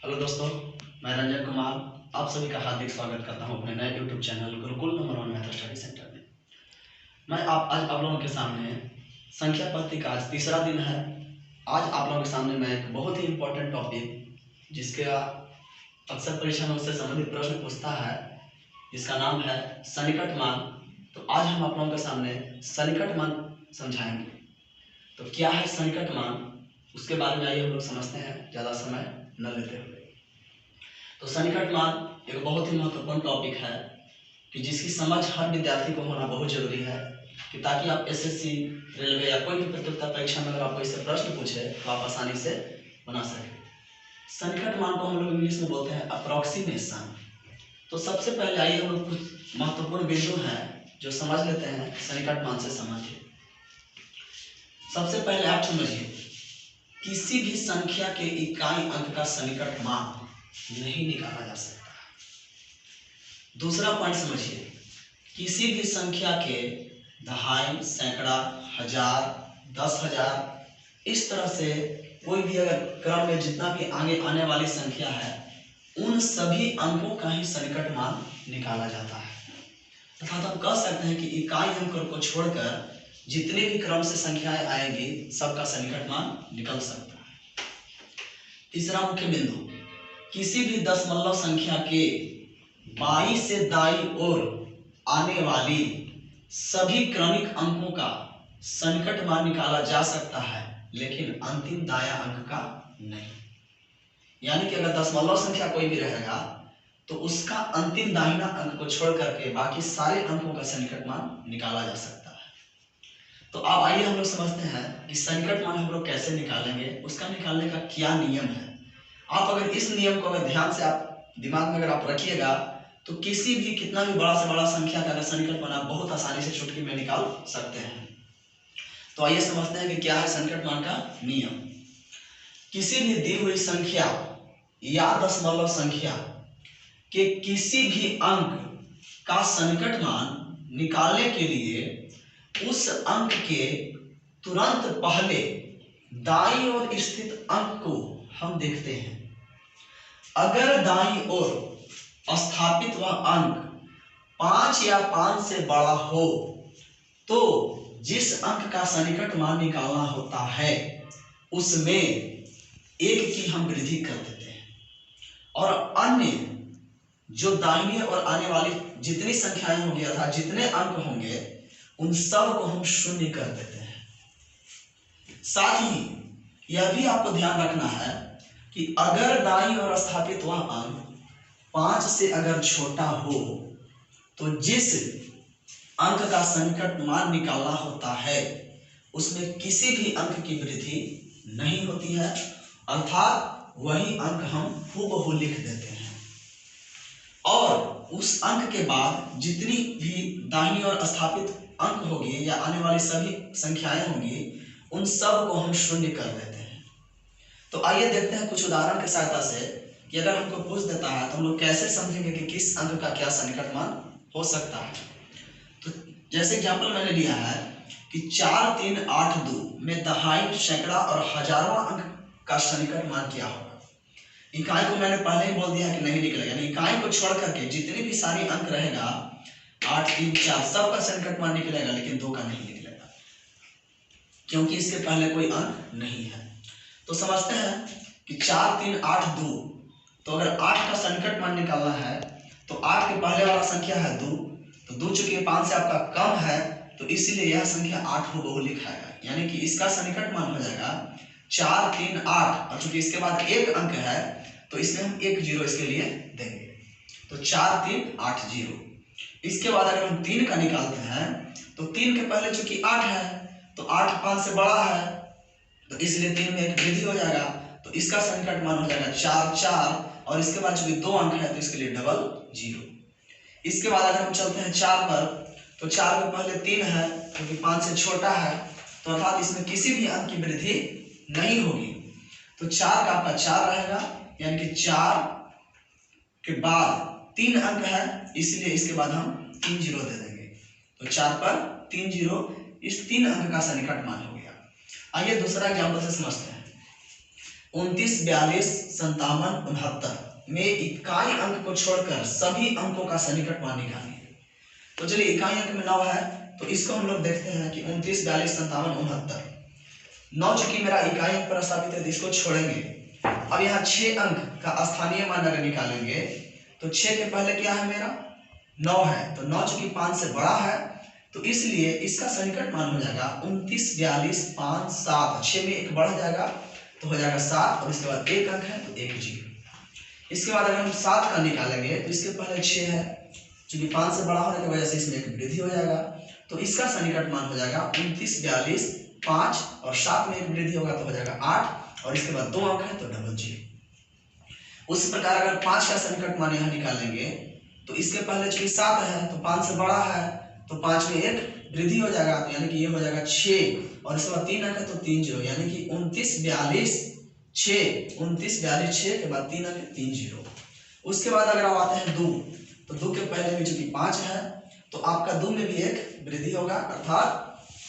Hello दोस्तों, मैं रंजन कुमार आप सभी का हार्दिक स्वागत करता हूं अपने नए YouTube channel Gurukul number 1 math study centre में। मैं आज आप लोगों के सामने संख्या पद्धति का आज तीसरा दिन है। आज आप लोगों के सामने मैं एक बहुत ही इम्पोर्टेंट टॉपिक जिसका अक्सर परीक्षा में उससे संबंधित प्रश्न पूछता है, जिसका नाम है सन्निकट मान। तो आज हम आप लोगों के सामने सन्निकट मान समझाएंगे। तो क्या है सन्निकट मान, उसके बारे में आइए हम लोग समझते हैं, ज़्यादा समय न लेते हुए। तो सन्निकट मान एक बहुत ही महत्वपूर्ण टॉपिक है कि जिसकी समझ हर विद्यार्थी को होना बहुत जरूरी है, कि ताकि आप एसएससी, रेलवे या कोई भी प्रतियोगिता परीक्षा में अगर आपको इससे प्रश्न पूछे तो आप आसानी से बना सकें। सन्निकट मान को हम लोग इंग्लिश में बोलते हैं अप्रोक्सीमेशन। तो सबसे पहले आइए हम लोग कुछ महत्वपूर्ण बिंदु हैं जो समझ लेते हैं सन्निकट मान से संबंधित। सबसे पहले आप समझिए, किसी भी संख्या के इकाई अंक का सन्निकट मान नहीं निकाला जा सकता। दूसरा पॉइंट समझिए, किसी भी संख्या के दहाई, सैकड़ा, हजार, 10,000 इस तरह से कोई भी अगर क्रम में जितना भी आगे आने वाली संख्या है, उन सभी अंकों का ही सन्निकट मान निकाला जाता है। अर्थात हम कह सकते हैं कि इकाई अंक को छोड़कर जितने भी क्रम से संख्याएं आएंगी सबका सन्निकट मान निकल सकता है। तीसरा मुख्य बिंदु, किसी भी दशमलव संख्या के बाईं से दाईं ओर आने वाली सभी क्रमिक अंकों का सन्निकट मान निकाला जा सकता है, लेकिन अंतिम दायां अंक का नहीं। यानी कि अगर दशमलव संख्या कोई भी रहेगा तो उसका अंतिम दाहिना अंक को छोड़ करके बाकी सारे अंकों का सन्निकट मान निकाला जा सकता है। तो अब आइए हम लोग समझते हैं कि सन्निकट मान हम लोग कैसे निकालेंगे, उसका निकालने का क्या नियम है। आप अगर इस नियम को अगर ध्यान से आप दिमाग में अगर आप रखिएगा तो किसी भी कितना भी बड़ा से बड़ा संख्या का अगर सन्निकट मान आप बहुत आसानी से चुटकी में निकाल सकते हैं। तो आइए समझते हैं कि क्या है सन्निकट मान का नियम। किसी भी दी हुई संख्या या दशमलव संख्या के किसी भी अंक का सन्निकट मान निकालने के लिए उस अंक के तुरंत पहले दाईं ओर स्थित अंक को हम देखते हैं। अगर दाईं ओर स्थापित वह अंक 5 या 5 से बड़ा हो तो जिस अंक का सन्निकट मान निकालना होता है उसमें एक की हम वृद्धि कर देते हैं, और अन्य जो दाहिने और आने वाली जितनी संख्याएं होंगी अर्थात जितने अंक होंगे उन सब को हम शून्य कर देते हैं। साथ ही यह भी आपको ध्यान रखना है कि अगर दाईं ओर स्थापित वह अंक 5 से अगर छोटा हो तो जिस अंक का सन्निकट मान निकालना होता है उसमें किसी भी अंक की वृद्धि नहीं होती है, अर्थात वही अंक हम हूबहू लिख देते हैं। और उस अंक के बाद जितनी भी दाहिनी ओर स्थापित अंक होंगे या आने वाली सभी संख्याएं होंगी उन सब को हम शून्य कर देते हैं। तो आइए देखते हैं कुछ उदाहरण की सहायता से कि अगर हमको पूछ देता है तो हम लोग कैसे समझेंगे कि किस अंक का क्या सन्निकट मान हो सकता है। तो जैसे एग्जाम्पल मैंने लिया है कि 4, 3, 8, 2 में दहाई, सैकड़ा और हजारवां अंक का सन्निकट मान क्या होगा। इकाई को मैंने पहले ही बोल दिया है कि नहीं निकलेगा, यानी इकाई को छोड़ करके जितने भी सारे अंक रहेगा 8, 3, 4 सबका सन्निकट मान निकलेगा, लेकिन 2 का नहीं निकलेगा क्योंकि इसके पहले कोई अंक नहीं है। तो समझते हैं कि 4, 3, 8, 2, तो अगर 8 का सन्निकट मान निकालना है तो 8 के पहले वाला संख्या है 2, तो 2 चूंकि 5 से आपका कम है तो इसीलिए यह संख्या 8 हूबहू लिखाएगा, यानी कि इसका सन्निकट मान हो जाएगा 4, 3, 8, और चूंकि इसके बाद एक अंक है तो इसमें हम 1 0 इसके लिए देंगे, तो 4, 3, 8, 0। इसके बाद अगर हम 3 का निकालते हैं तो 3 के पहले चूंकि 8 है तो 8 5 से बड़ा है तो इसलिए 3 में एक वृद्धि हो जाएगा, तो इसका सन्निकट मान हो जाएगा 4, 4, और इसके बाद चूंकि 2 अंक है तो इसके लिए डबल 0। इसके बाद अगर हम चलते हैं 4 पर तो 4 के पहले 3 है क्योंकि 5 से छोटा है, तो अर्थात इसमें किसी भी अंक की वृद्धि नहीं होगी, तो 4 का आपका 4 रहेगा, यानी कि 4 के बाद 3 अंक है इसलिए इसके बाद हम 3 0 दे देंगे, तो 4 पर 3 0, इस 3 अंक का सन्निकट मान हो गया। आइए दूसरा एग्जाम्पल से समझते हैं। 29, 42, 57, 69 में इकाई अंक को छोड़कर सभी अंकों का सन्निकट मान निकालिए। तो चलिए इकाई अंक में 9 है तो इसको हम लोग देखते हैं कि 29, 42, 57, 69। 9 चूंकि मेरा इकाई अंक प्रस्तावित है तो इसको छोड़ेंगे। अब यहाँ 6 अंक का स्थानीय मान अगर निकालेंगे तो 6 के पहले क्या है मेरा 9 है, तो 9 चूंकि 5 से बड़ा है तो इसलिए इसका सन्निकट मान हो जाएगा 29, 42, 5, 7। 6 में एक बढ़ जाएगा तो हो जाएगा 7 और इसके बाद एक अंक है तो 1 0। इसके बाद अगर हम 7 का निकालेंगे तो इसके पहले 6 है, चूंकि 5 से बड़ा होने की वजह से इसमें एक वृद्धि हो जाएगा तो इसका सन्निकट मान हो जाएगा 29, 42, 5 और 7 में एक वृद्धि होगा तो हो जाएगा 8 और इसके बाद 2 अंक है तो 00। उसी प्रकार अगर 5 का सन्निकट मान यहाँ निकालेंगे तो इसके पहले चूंकि 7 है तो 5 से बड़ा है तो 5 में एक वृद्धि हो जाएगा तो यानी कि ये हो जाएगा 6 और इसके बाद 3 अंक है तो 3 0, यानी कि 29, 42, 6, 29, 42, 6 के बाद 3 अंक 3 0। उसके बाद अगर आप आते हैं 2 तो 2 के पहले भी चूंकि 5 है तो आपका 2 में भी एक वृद्धि होगा अर्थात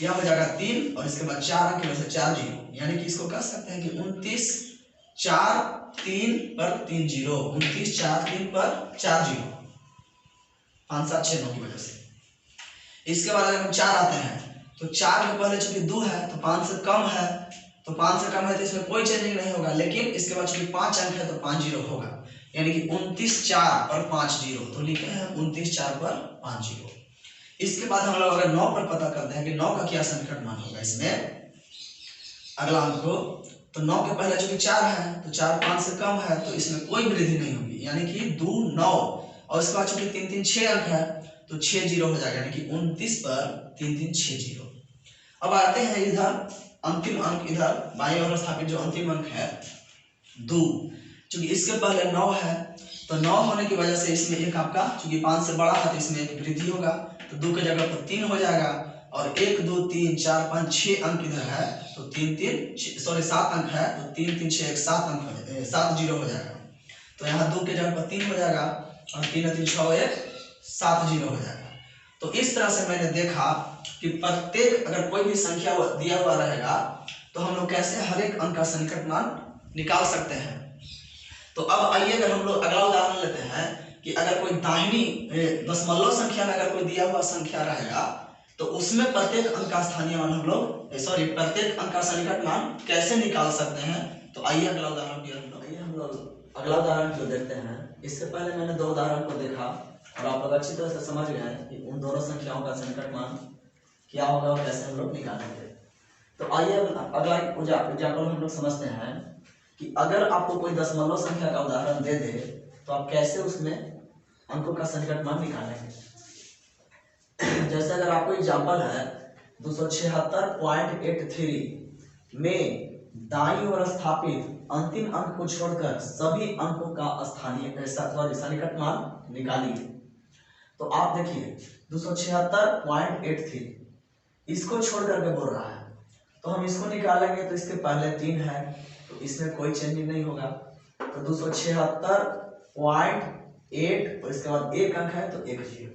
यह हो जाएगा 3 और इसके बाद 4 अंक में से 4 0, यानी कि इसको कह सकते हैं कि 29, 4, 3 पर 3 0, 29, 4, 3 पर 4 0, 5, 7, 6, 9 की वजह से। इसके बाद अगर हम 4 आते हैं तो 4 के पहले चूंकि 2 है तो 5 से कम है, तो 5 से कम है तो इसमें कोई चेंजिंग नहीं होगा, लेकिन इसके बाद चूंकि 5 अंक है तो 5 0 होगा, यानी कि 29, 4 पर 5 0, तो लिखे हैं 29, 4 पर 5 0। इसके बाद हम लोग अगर 9 पर पता करते हैं कि 9 का क्या सन्निकट मान होगा इसमें अगला अंक को, तो 9 के पहले चूंकि 4 है तो 4 5 से कम है तो इसमें कोई वृद्धि नहीं होगी, यानी कि 2 9 और इसके बाद चूंकि 3 3 6 अंक है तो 6 0 हो जाएगा, यानी कि 29 पर 3 3 6 0। अब आते हैं इधर अंतिम अंक, इधर बाईं ओर स्थापित जो अंतिम अंक है 2, चूंकि इसके पहले 9 है तो 9 होने की वजह से इसमें एक आपका चूंकि 5 से बड़ा है तो इसमें एक वृद्धि होगा तो 2 की जगह पर 3 हो जाएगा और 1 2 3 4 5 6 अंक इधर है तो 3 3 सॉरी 7 अंक है तो 3 3 6 1 7 अंक 7 0 हो जाएगा, तो यहाँ 2 के जगह पर 3 हो जाएगा और 3 3 6 1 7 0 हो जाएगा। तो इस तरह से मैंने देखा कि प्रत्येक अगर कोई भी संख्या दिया हुआ रहेगा तो हम लोग कैसे हर एक अंक का सन्निकट मान निकाल सकते हैं। तो अब आइए अगर हम लोग अगला उदाहरण लेते हैं कि अगर कोई दाहिनी दशमलव संख्या में अगर कोई दिया हुआ संख्या रहेगा तो उसमें प्रत्येक अंक का स्थानीय मान हम लोग प्रत्येक अंक का सन्निकट मान कैसे निकाल सकते हैं। तो आइए अगला उदाहरण हम लोग अगला उदाहरण जो देखते हैं। इससे पहले मैंने 2 उदाहरण को देखा और आप लोग अच्छी तरह से समझ गए कि उन दोनों संख्याओं का सन्निकट मान क्या होगा और कैसे हम लोग निकालेंगे। तो आइए अगला एग्जाम्पल हम लोग समझते हैं कि अगर आपको कोई दशमलव संख्या का उदाहरण दे दे तो आप कैसे उसमें अंकों का सन्निकट मान निकालेंगे। जैसे अगर आपको एग्जाम्पल है 276.83 में दाईं ओर स्थापित अंतिम अंक को छोड़कर सभी अंकों का सन्निकट मान निकालिए। तो आप देखिए 276.83 इसको छोड़ करके बोल रहा है तो हम इसको निकालेंगे तो इसके पहले 3 है तो इसमें कोई चेंजिंग नहीं होगा, तो 276.8 और इसके बाद एक अंक है तो 1 0।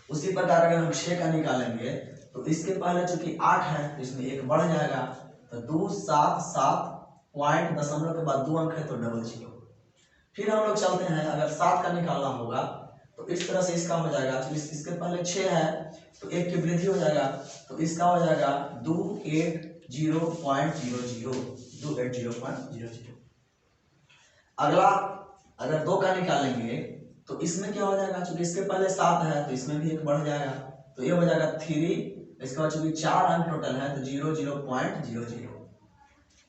उसी प्रकार अगर हम 6 का निकालेंगे तो इसके पहले चूंकि 8 है तो इसमें एक बढ़ जाएगा तो 2 7 7 पॉइंट दशमलव के बाद 2 अंक है तो 00। फिर हम लोग चलते हैं अगर 7 का निकालना होगा तो इस तरह से इसका हो जाएगा, तो इसके पहले 6 है तो 1 की वृद्धि हो जाएगा तो इसका हो जाएगा 280.00 280.00। अगला अगर 2 का निकालेंगे तो इसमें क्या हो जाएगा, चूंकि इसके पहले 7 है तो इसमें भी एक बढ़ जाएगा तो ये हो जाएगा 3, इसके बाद चूंकि 4 अंक टोटल है तो 00.00।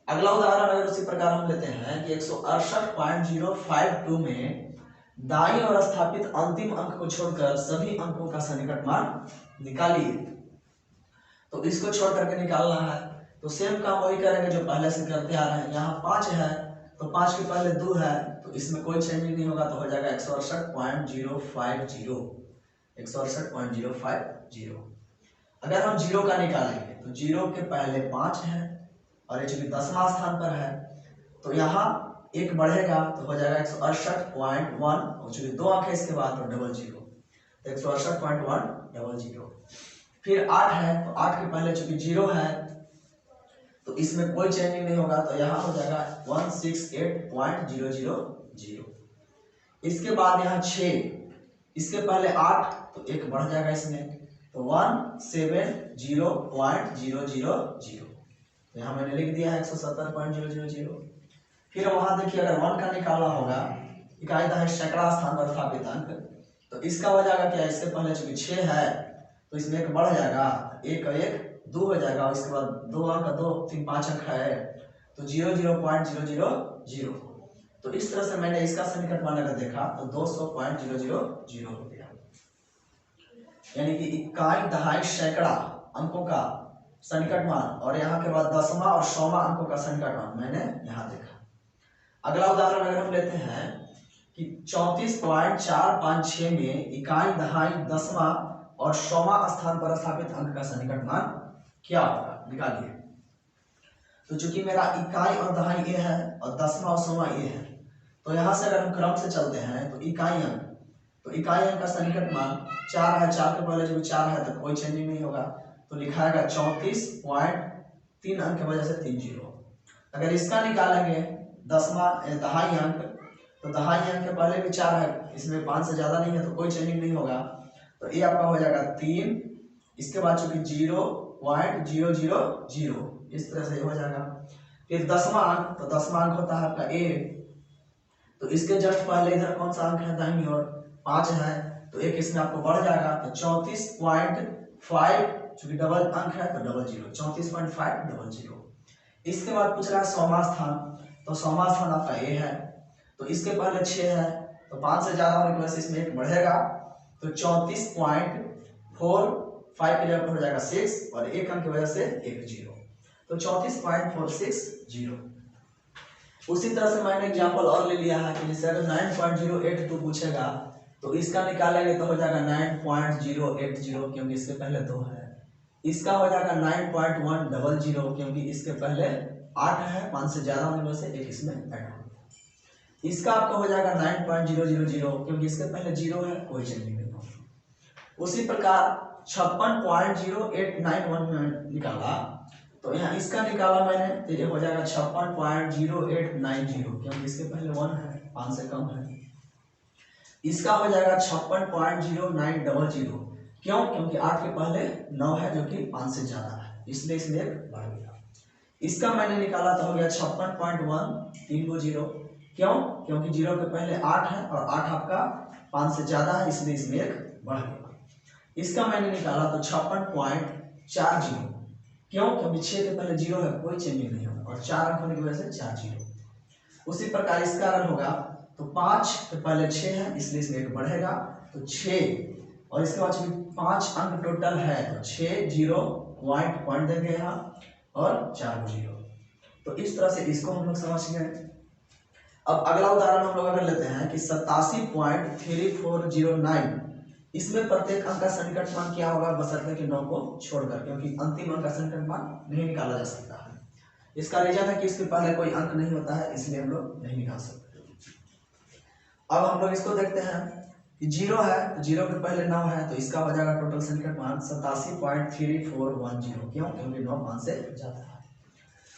अगला उदाहरण अगर उसी प्रकार हम लेते हैं कि 168.052 में दाईं ओर स्थापित अंतिम अंक को छोड़कर सभी अंकों का सन्निकट मान निकालिए। तो इसको छोड़ करके निकालना है तो सेम काम वही करेंगे जो पहले से करते आ रहे हैं। यहाँ 5 है तो 5 के पहले 2 है तो इसमें कोई चेंजिंग नहीं होगा तो हो जाएगा 168.050 168.050। अगर हम 0 का निकालेंगे तो 0 के पहले 5 है और ये चूंकि 10वां स्थान पर है तो यहाँ एक बढ़ेगा तो हो जाएगा 168.1 और चूंकि 2 अंक है इसके बाद तो 00 तो 168.100। फिर 8 है तो 8 के पहले चूंकि 0 है तो इसमें कोई चेंजिंग नहीं होगा, तो यहाँ हो जाएगा 168.000। इसके बाद यहाँ 6, इसके पहले 8, तो एक बढ़ जाएगा इसमें, तो 170.000। तो यहाँ मैंने लिख दिया है 170.000। फिर वहां देखिए अगर 1 का निकाला होगा, इकाई दहाई सैकड़ा स्थान पर स्थापित अंक, तो इसका हो जाएगा क्या, इसके पहले चूंकि 6 है तो इसमें एक बढ़ जाएगा, 1 का 1 2 हो जाएगा, इसके बाद 2 अंक 2 3 5 अंक है, तो 00.000। तो इस तरह से मैंने इसका सन्निकट मान अगर देखा तो 200.000 हो गया। यानी कि इकाई दहाई सैकड़ा अंकों का सन्निकट मान और यहाँ के बाद दसवां और सौवां अंकों का सन्निकट मान मैंने यहाँ देखा। अगला उदाहरण अगर हम लेते हैं कि 34.456 में इकाई दहाई दसवां और सौवां स्थान पर स्थापित अंक का सन्निकट मान क्या होगा, निकालिए। तो चूंकि मेरा इकाई और दहाई ए है और दसवां और सौवां ए है, तो यहाँ से अगर हम क्रम से चलते हैं तो इकाई अंक का सन्निकट मान 4 है, 4 के पहले जो 4 है तो कोई चेंजिंग नहीं होगा, तो लिखा है 34.3 अंक की वजह से 3 0। अगर इसका निकालेंगे दसवां दहाई अंक, तो दहाई अंक के पहले भी 4 है, इसमें 5 से ज्यादा नहीं है तो कोई चेंजिंग नहीं होगा, तो ये आपका हो जाएगा 3, इसके बाद चूंकि 0.000 इस तरह से हो जाएगा। फिर दसवां अंक, तो दसवां अंक होता है आपका ए, तो इसके जस्ट पहले इधर कौन सा अंक है, दाहिनी ओर 5 है, तो एक इसमें आपको बढ़ जाएगा, तो 34.5 चूंकि डबल अंक है तो 00 34.500। इसके बाद पूछ रहा है सौवां स्थान, तो सौवां स्थान आपका ए है, तो इसके पहले 6 है, तो 5 से ज्यादा होने की वजह से इसमें एक बढ़ेगा, तो 34.45 की जगह पर हो जाएगा 6 और एक अंक की वजह से एक 0, तो 34.460। उसी तरह से मैंने एग्जांपल और ले लिया है कि जैसे अगर 9.082 पूछेगा तो इसका निकालेंगे तो हो जाएगा 9.080 क्योंकि इसके पहले 2 है, इसका हो जाएगा 9.100 क्योंकि इसके पहले 8 है, 5 से ज्यादा होने की वजह से एक इसमें ऐड हो, इसका आपका हो जाएगा 9.000 क्योंकि इसके पहले 0 है, कोई चेंजिंग नहीं होगा। उसी प्रकार 56.0891 में निकाला, तो यहाँ इसका निकाला मैंने तो ये हो जाएगा 56.0890 क्योंकि इसके पहले 1 है, 5 से कम है। इसका हो जाएगा 56.0900 क्यों, क्योंकि 8 के पहले 9 है जो कि 5 से ज्यादा है, इसलिए इसमें एक बढ़ गया। इसका मैंने निकाला तो हो गया 56.1320 क्यों, क्योंकि 0 के पहले 8 है और 8 आपका 5 से ज्यादा है, इसलिए इसमें एक बढ़ गया। इसका मैंने निकाला तो 56.40 क्यों, क्योंकि 6 के पहले 0 है, कोई चेंजिंग नहीं होगा और 4 अंक होने की वजह से 4 0। उसी प्रकार इसका अगर होगा तो 5 के पहले 6 है, इसलिए इसमें एक बढ़ेगा, तो 6 और इसके बाद 5 अंक टोटल है, तो 6 0 पॉइंट देंगे यहाँ और 4 0। तो इस तरह से इसको हम लोग समझ गए। अब अगला उदाहरण हम लोग अगर लेते हैं कि 87.3409, इसमें प्रत्येक अंक का सन्निकट मान क्या होगा, बशर्ते कि 9 को छोड़कर, क्योंकि अंतिम अंक का सन्निकट मान नहीं निकाला जा सकता है। इसका रीजन है कि इसके पहले कोई अंक नहीं होता है, इसलिए हम लोग नहीं निकाल सकते। अब हम लोग इसको देखते हैं कि 0 है, तो 0 के पहले 9 है, तो इसका हो जाएगा टोटल सन्निकट मान 87.3410 क्यों, क्योंकि 9 5 से ज्यादा है।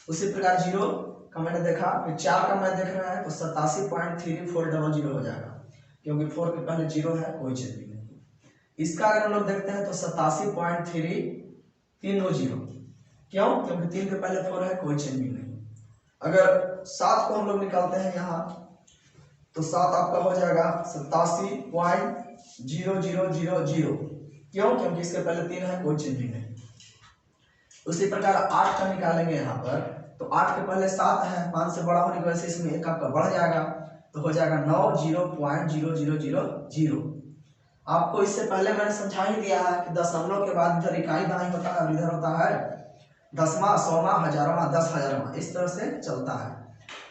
उसी प्रकार 0 का मैंने देखा, फिर 4 का मैं देख रहा है तो 87.3400 हो जाएगा क्योंकि 4 के पहले 0 है, कोई चेंज नहीं। इसका अगर हम लोग देखते हैं तो 87.3320 क्यों, क्योंकि 3 के पहले 4 है, कोई चेंज नहीं। अगर 7 को हम लोग निकालते हैं यहाँ तो 7 आपका हो जाएगा 87.0000 क्यों, क्योंकि इसके पहले 3 है, कोई चेंज नहीं। उसी प्रकार 8 का निकालेंगे यहाँ पर, तो 8 के पहले 7 है, 5 से बड़ा होने की वजह से इसमें एक आपका बढ़ जाएगा, तो हो जाएगा 90.0000। आपको इससे पहले मैंने समझा ही दिया है कि दशमलव के बाद इधर इकाई दहाई होता है और इधर होता है दसवां, सौवां, हजारवां, 10,000वां, इस तरह से चलता है।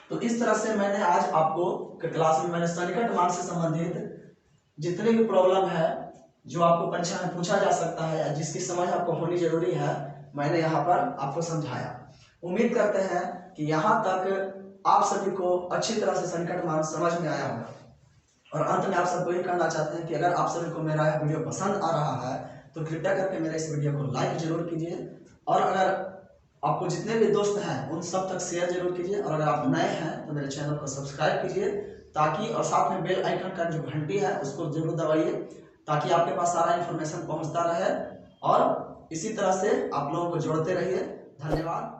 तो इस तरह से मैंने आज आपको क्लास में मैंने सन्निकट मान से संबंधित जितने भी प्रॉब्लम है जो आपको परीक्षा में पूछा जा सकता है या जिसकी समझ आपको होनी जरूरी है, मैंने यहाँ पर आपको समझाया। उम्मीद करते हैं कि यहाँ तक आप सभी को अच्छी तरह से सन्निकट मान समझ में आया होगा। और अंत में आप सबको ये कहना चाहते हैं कि अगर आप सभी को मेरा यह वीडियो पसंद आ रहा है तो कृपया करके मेरे इस वीडियो को लाइक जरूर कीजिए, और अगर आपको जितने भी दोस्त हैं उन सब तक शेयर जरूर कीजिए, और अगर आप नए हैं तो मेरे चैनल को सब्सक्राइब कीजिए ताकि, और साथ में बेल आइकन का जो घंटी है उसको जरूर दबाइए ताकि आपके पास सारा इन्फॉर्मेशन पहुंचता रहे, और इसी तरह से आप लोगों को जोड़ते रहिए। धन्यवाद।